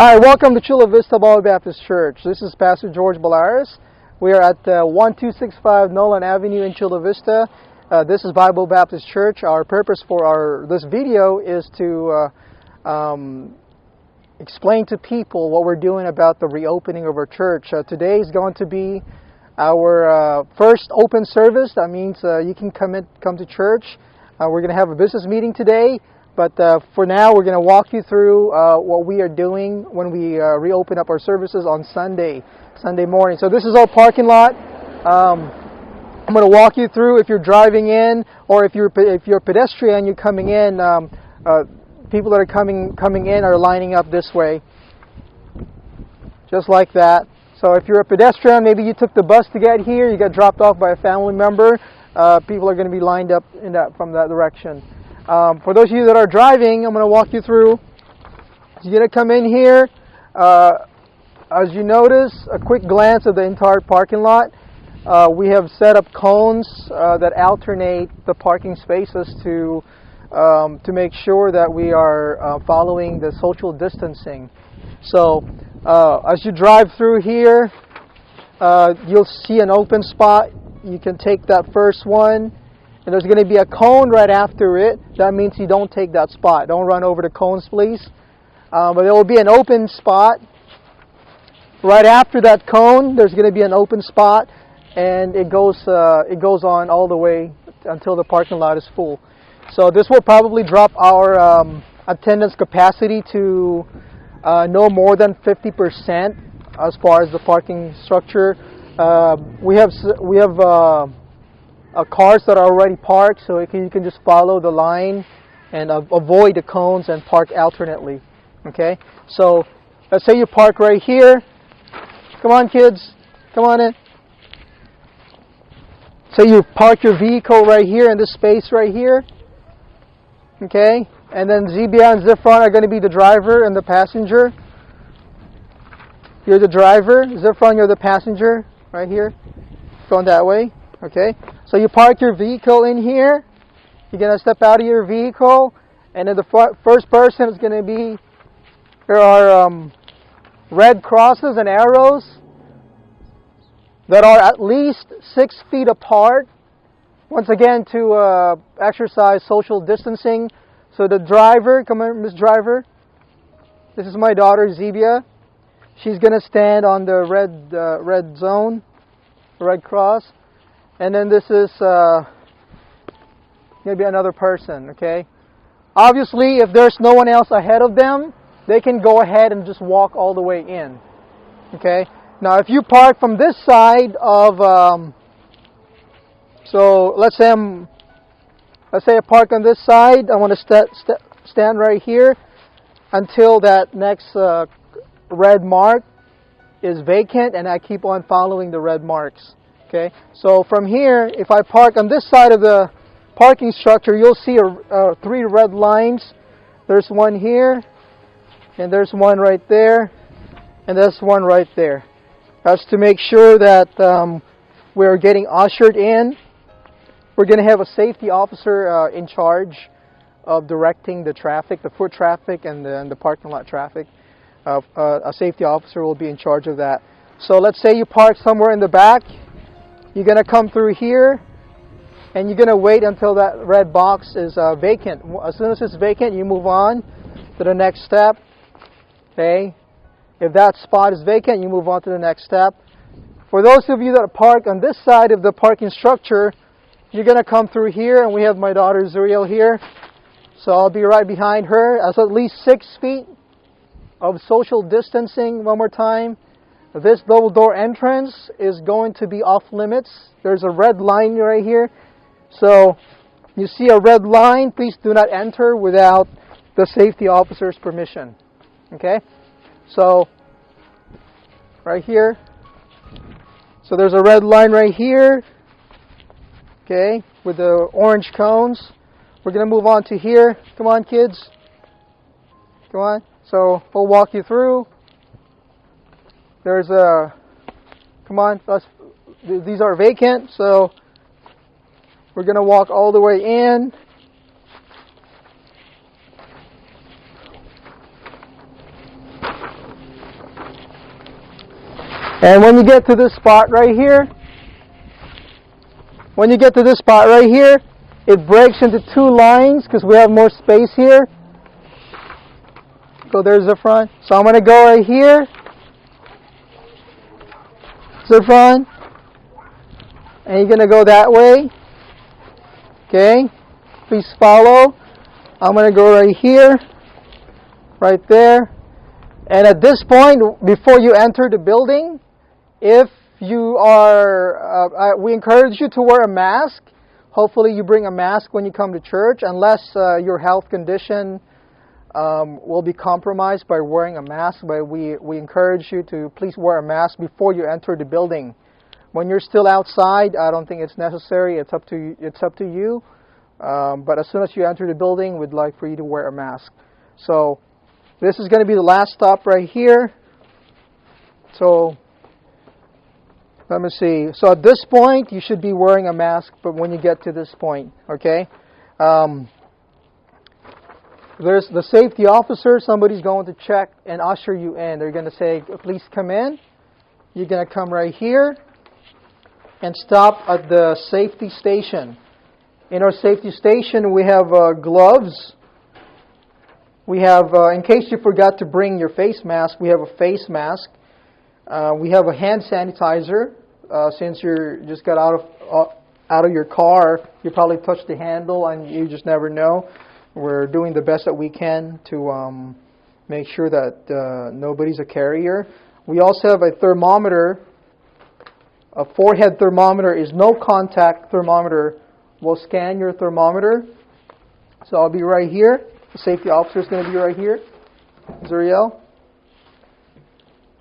Hi, welcome to Chula Vista Bible Baptist Church. This is Pastor George Balaris. We are at 1265 Nolan Avenue in Chula Vista. This is Bible Baptist Church. Our purpose for this video is to explain to people what we're doing about the reopening of our church. Today is going to be our first open service. That means you can come to church. We're going to have a business meeting today. But for now, we're going to walk you through what we are doing when we reopen up our services on Sunday morning. So this is our parking lot. I'm going to walk you through if you're driving in, or if you're a pedestrian, you're coming in. People that are coming in are lining up this way, just like that. So if you're a pedestrian, maybe you took the bus to get here, you got dropped off by a family member. People are going to be lined up from that direction. For those of you that are driving, I'm going to walk you through. You're going to come in here. As you notice, a quick glance of the entire parking lot. We have set up cones that alternate the parking spaces to make sure that we are following the social distancing. So as you drive through here, you'll see an open spot. You can take that first one. And there's going to be a cone right after it. That means you don't take that spot. Don't run over the cones, please. But there will be an open spot. Right after that cone, there's going to be an open spot. And it goes on all the way until the parking lot is full. So this will probably drop our attendance capacity to no more than 50% as far as the parking structure. We have cars that are already parked, so you can just follow the line and avoid the cones and park alternately. Okay, so let's say you park right here. Come on, kids, come on in. So you park your vehicle right here in this space right here. Okay, and then Zebia and Zifron are going to be the driver and the passenger. You're the driver. Zifron, you're the passenger right here. Going that way. Okay, so you park your vehicle in here. You're going to step out of your vehicle, and then the first person is going to be, there are red crosses and arrows that are at least 6 feet apart. Once again, to exercise social distancing. So the driver, come on, Miss Driver. This is my daughter, Zebia. She's going to stand on the red zone, red cross. And then this is maybe another person, okay? Obviously, if there's no one else ahead of them, they can go ahead and just walk all the way in, okay? Now, if you park from this side of, so let's say I park on this side. I want to stand right here until that next red mark is vacant, and I keep on following the red marks. Okay, so from here, if I park on this side of the parking structure, you'll see 3 red lines. There's one here, and there's one right there, and there's one right there. That's to make sure that we're getting ushered in. We're going to have a safety officer in charge of directing the traffic, the foot traffic and the parking lot traffic. A safety officer will be in charge of that. So let's say you park somewhere in the back. You're going to come through here, and you're going to wait until that red box is vacant. As soon as it's vacant, you move on to the next step. Okay? If that spot is vacant, you move on to the next step. For those of you that park on this side of the parking structure, you're going to come through here, and we have my daughter Zuriel here. So I'll be right behind her. That's at least 6 feet of social distancing. One more time. This double door entrance is going to be off limits. There's a red line right here. So you see a red line, please do not enter without the safety officer's permission. Okay? So right here. So there's a red line right here. Okay, with the orange cones. We're going to move on to here. Come on, kids. Come on. So we'll walk you through. There's a, come on, these are vacant, so we're going to walk all the way in. And when you get to this spot right here, it breaks into two lines because we have more space here. So there's the front. So I'm going to go right here. The front. And you're going to go that way. Okay. Please follow. I'm going to go right here. Right there. And at this point, before you enter the building, if you are, we encourage you to wear a mask. Hopefully you bring a mask when you come to church, unless your health condition will be compromised by wearing a mask. But we encourage you to please wear a mask before you enter the building. When you're still outside, I don't think it's necessary. It's up to you. But as soon as you enter the building, we'd like for you to wear a mask. So this is going to be the last stop right here. So let me see. So at this point, you should be wearing a mask, but when you get to this point, okay? There's the safety officer. Somebody's going to check and usher you in. They're going to say, please come in. You're going to come right here and stop at the safety station. In our safety station, we have gloves. We have, in case you forgot to bring your face mask, we have a face mask. We have a hand sanitizer. Since you just got out of your car, you probably touched the handle and you just never know. We're doing the best that we can to make sure that nobody's a carrier. We also have a thermometer. A forehead thermometer is no contact thermometer. We'll scan your thermometer. So I'll be right here. The safety officer is going to be right here. Zuriel.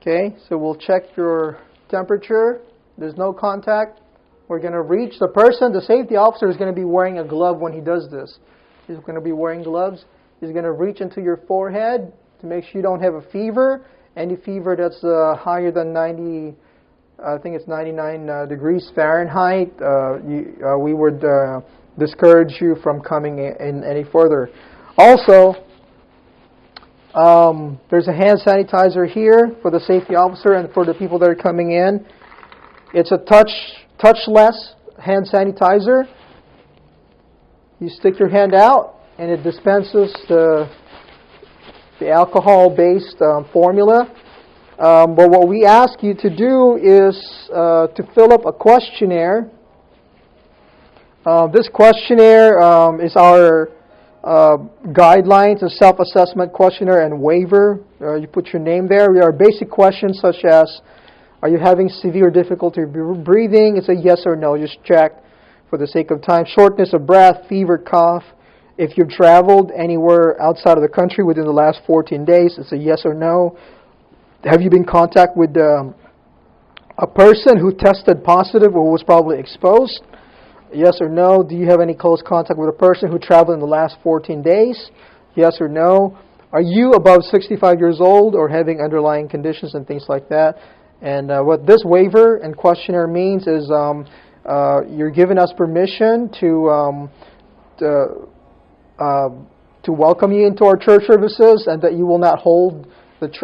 Okay, so we'll check your temperature. There's no contact. We're going to reach the person. The safety officer is going to be wearing a glove when he does this. He's going to be wearing gloves. He's going to reach into your forehead to make sure you don't have a fever. Any fever that's higher than 90, I think it's 99 degrees Fahrenheit, we would discourage you from coming in any further. Also, there's a hand sanitizer here for the safety officer and for the people that are coming in. It's a touchless hand sanitizer. You stick your hand out and it dispenses the alcohol-based formula. But what we ask you to do is to fill up a questionnaire. This questionnaire is our guidelines, a self-assessment questionnaire and waiver. You put your name there. There are basic questions such as, are you having severe difficulty breathing? It's a yes or no. Just check for the sake of time. Shortness of breath, fever, cough. If you've traveled anywhere outside of the country within the last 14 days, it's a yes or no. Have you been in contact with a person who tested positive or was probably exposed? Yes or no. Do you have any close contact with a person who traveled in the last 14 days? Yes or no. Are you above 65 years old or having underlying conditions and things like that? And what this waiver and questionnaire means is you're giving us permission to welcome you into our church services and that you will not hold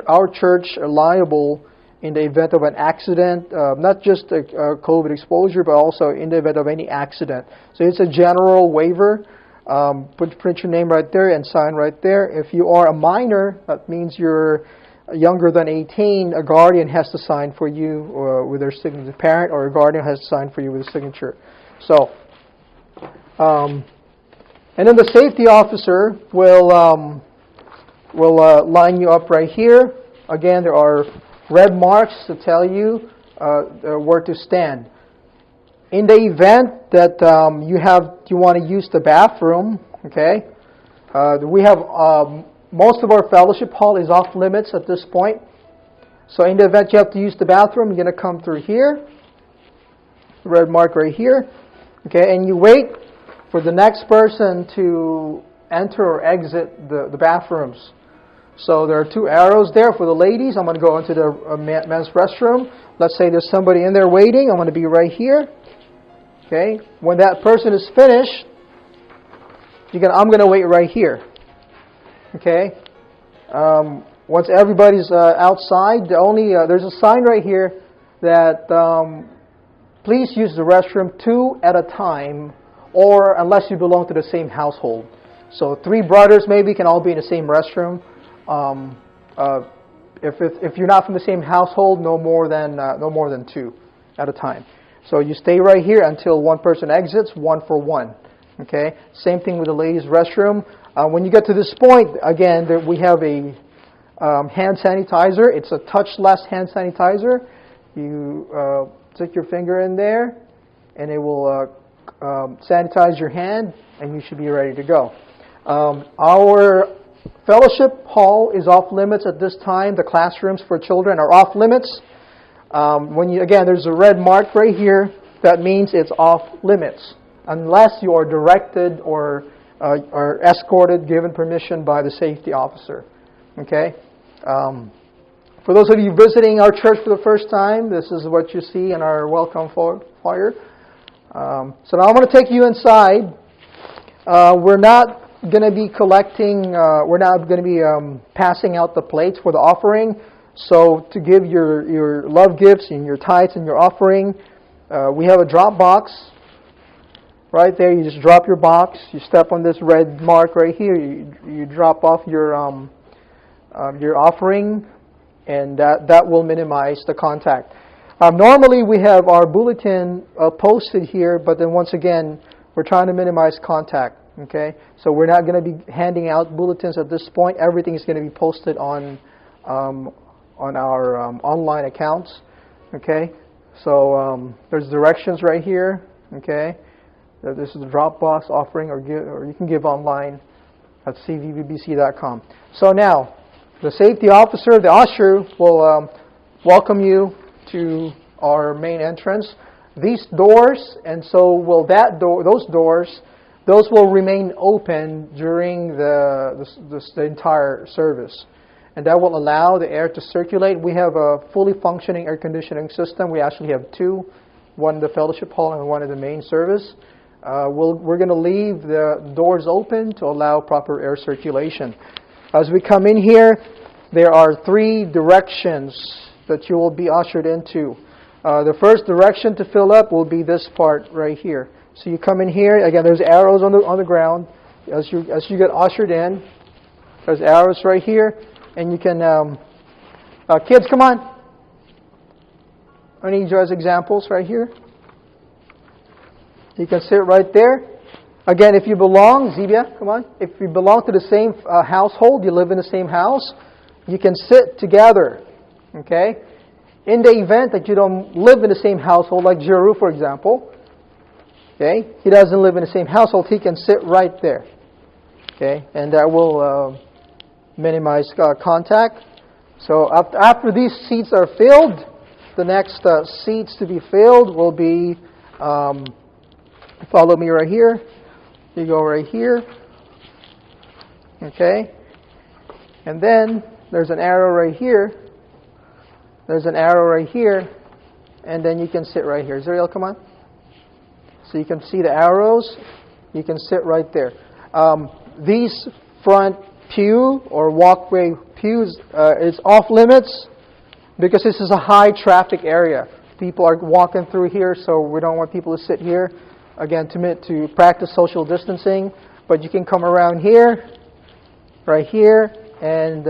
our church liable in the event of an accident, not just a COVID exposure, but also in the event of any accident. So it's a general waiver. Print your name right there and sign right there. If you are a minor, that means you're younger than 18, a guardian has to sign for you with their signature. The parent or a guardian has to sign for you with a signature. So, and then the safety officer will line you up right here. Again, there are red marks to tell you where to stand. In the event that you want to use the bathroom, okay, we have most of our fellowship hall is off limits at this point. So in the event you have to use the bathroom, you're going to come through here, red mark right here, okay, and you wait for the next person to enter or exit the bathrooms. So there are two arrows there for the ladies. I'm going to go into the men's restroom. Let's say there's somebody in there waiting. I'm going to be right here. Okay. When that person is finished, I'm going to wait right here. Okay. Once everybody's outside, there's a sign right here that please use the restroom 2 at a time, or unless you belong to the same household. So 3 brothers maybe can all be in the same restroom. If you're not from the same household, no more than 2 at a time. So you stay right here until one person exits, 1 for 1. Okay. Same thing with the ladies' restroom. When you get to this point, again, we have a hand sanitizer. It's a touchless hand sanitizer. You stick your finger in there, and it will sanitize your hand, and you should be ready to go. Our fellowship hall is off limits at this time. The classrooms for children are off limits. Again, there's a red mark right here. That means it's off limits, unless you are directed or escorted, given permission by the safety officer. Okay. For those of you visiting our church for the first time, this is what you see in our welcome flyer. So now I'm going to take you inside. We're not going to be collecting, we're not going to be passing out the plates for the offering. So to give your love gifts and your tithes and your offering, we have a drop box. Right there, you just drop your box. You step on this red mark right here. You drop off your offering, and that will minimize the contact. Normally, we have our bulletin posted here, but then once again, we're trying to minimize contact. Okay, so we're not going to be handing out bulletins at this point. Everything is going to be posted on our online accounts. Okay, so there's directions right here. Okay. This is the Dropbox offering, or you can give online at cvbbc.com. So now, the safety officer, the usher, will welcome you to our main entrance. These doors, and so will those doors, those will remain open during the entire service. And that will allow the air to circulate. We have a fully functioning air conditioning system. We actually have 2, one in the fellowship hall and one in the main service. We're going to leave the doors open to allow proper air circulation. As we come in here, there are 3 directions that you will be ushered into. The first direction to fill up will be this part right here. So you come in here. Again, there's arrows on the ground. As you get ushered in, there's arrows right here, and you can. Kids, come on. I need you as examples right here. You can sit right there. Again, if you belong, Zebia, come on. If you belong to the same household, you live in the same house, you can sit together. Okay? In the event that you don't live in the same household, like Jeru, for example, okay, he doesn't live in the same household, he can sit right there. Okay? And that will minimize contact. So after these seats are filled, the next seats to be filled will be... follow me right here. You go right here. Okay. And then there's an arrow right here. There's an arrow right here. And then you can sit right here. Zuriel, come on. So you can see the arrows. You can sit right there. These front pew or walkway pews is off limits because this is a high traffic area. People are walking through here, so we don't want people to sit here. Again, to practice social distancing, but you can come around here, right here, and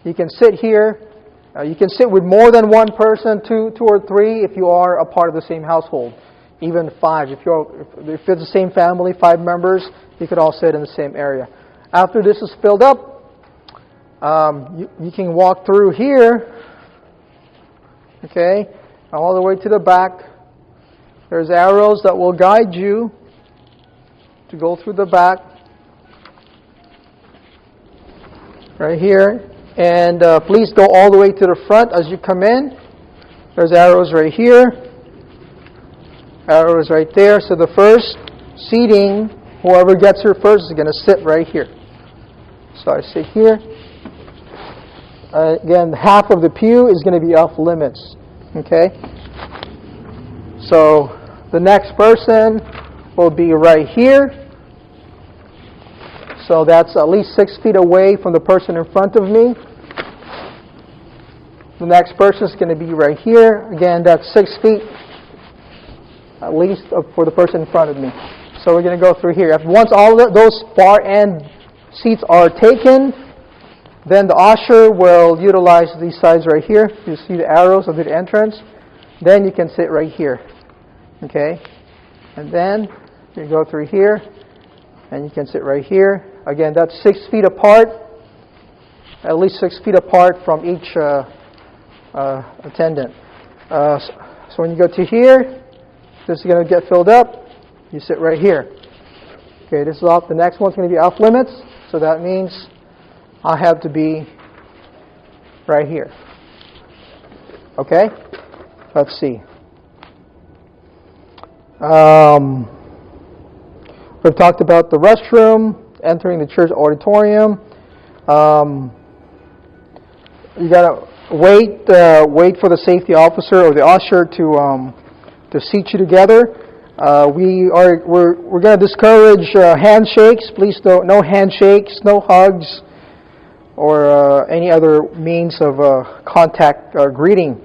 you can sit here. You can sit with more than one person, two or 3, if you are a part of the same household. Even 5. If it's the same family, 5 members, you could all sit in the same area. After this is filled up, you can walk through here, okay, all the way to the back. There's arrows that will guide you to go through the back. Right here. And please go all the way to the front as you come in. There's arrows right here. Arrows right there. So the first seating, whoever gets here first is going to sit right here. So I sit here. Again, half of the pew is going to be off limits. Okay? So the next person will be right here. So that's at least 6 feet away from the person in front of me. The next person is going to be right here. Again, that's 6 feet at least for the person in front of me. So we're going to go through here. Once all those far end seats are taken, then the usher will utilize these sides right here. You see the arrows of the entrance. Then you can sit right here. Okay? And then you go through here, and you can sit right here. Again, that's 6 feet apart, at least 6 feet apart from each attendant. So when you go to here, this is going to get filled up. You sit right here. Okay, this is off. The next one's going to be off limits, so that means I have to be right here. Okay? Let's see. We've talked about the restroom, entering the church auditorium. You gotta wait for the safety officer or the usher to seat you together. We're going to discourage handshakes. Please no handshakes, no hugs, or any other means of contact or greeting.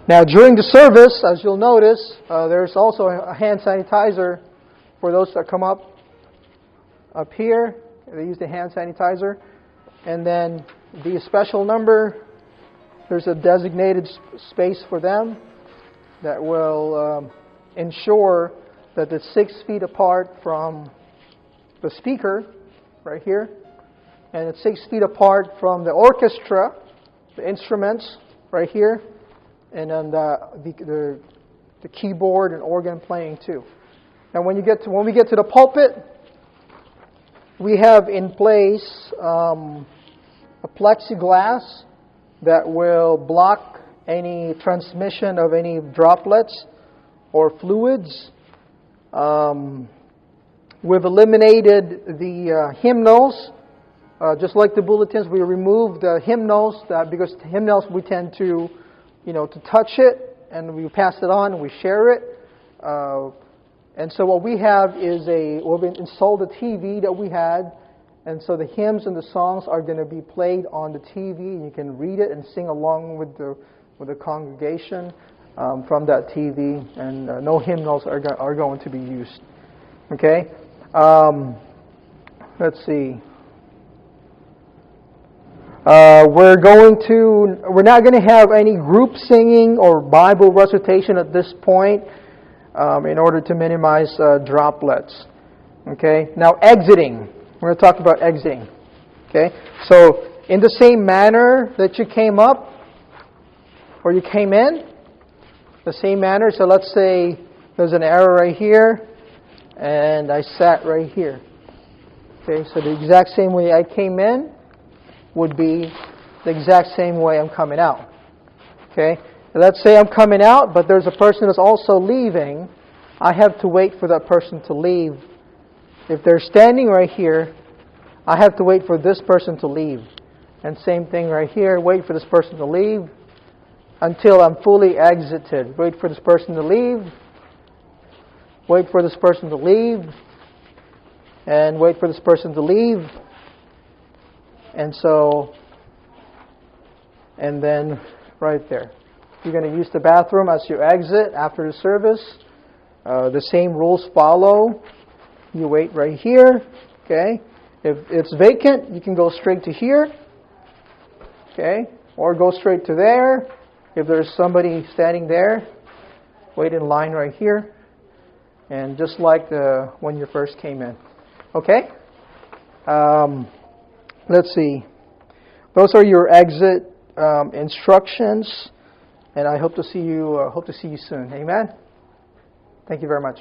Now, during the service, as you'll notice, there's also a hand sanitizer for those that come up here. They use the hand sanitizer. And then the special number, there's a designated space for them that will ensure that it's 6 feet apart from the speaker, right here. And it's 6 feet apart from the orchestra, the instruments, right here. And then the keyboard and organ playing too. Now, when we get to the pulpit, we have in place a plexiglass that will block any transmission of any droplets or fluids. We've eliminated the hymnals. Just like the bulletins, we removed the hymnals because the hymnals we tend to touch it, and we pass it on, and we share it. And so what we have is we've installed a TV that we had, and so the hymns and the songs are going to be played on the TV, and you can read it and sing along with the congregation from that TV, and no hymnals are going to be used. Okay? Let's see. We're not going to have any group singing or Bible recitation at this point in order to minimize droplets. Okay? Now, exiting. We're going to talk about exiting. Okay? So, in the same manner that you came up or you came in, the same manner. So, let's say there's an arrow right here and I sat right here. Okay? So, the exact same way I came in would be the exact same way I'm coming out. Okay? Let's say I'm coming out, but there's a person that's also leaving. I have to wait for that person to leave. If they're standing right here, I have to wait for this person to leave. And same thing right here, wait for this person to leave until I'm fully exited. Wait for this person to leave. Wait for this person to leave. And wait for this person to leave. And then right there. You're going to use the bathroom as you exit after the service. The same rules follow. You wait right here. Okay. If it's vacant, you can go straight to here. Okay. Or go straight to there. If there's somebody standing there, wait in line right here. And just like when you first came in. Okay. Let's see. Those are your exit instructions, and I hope to see you soon. Amen. Thank you very much.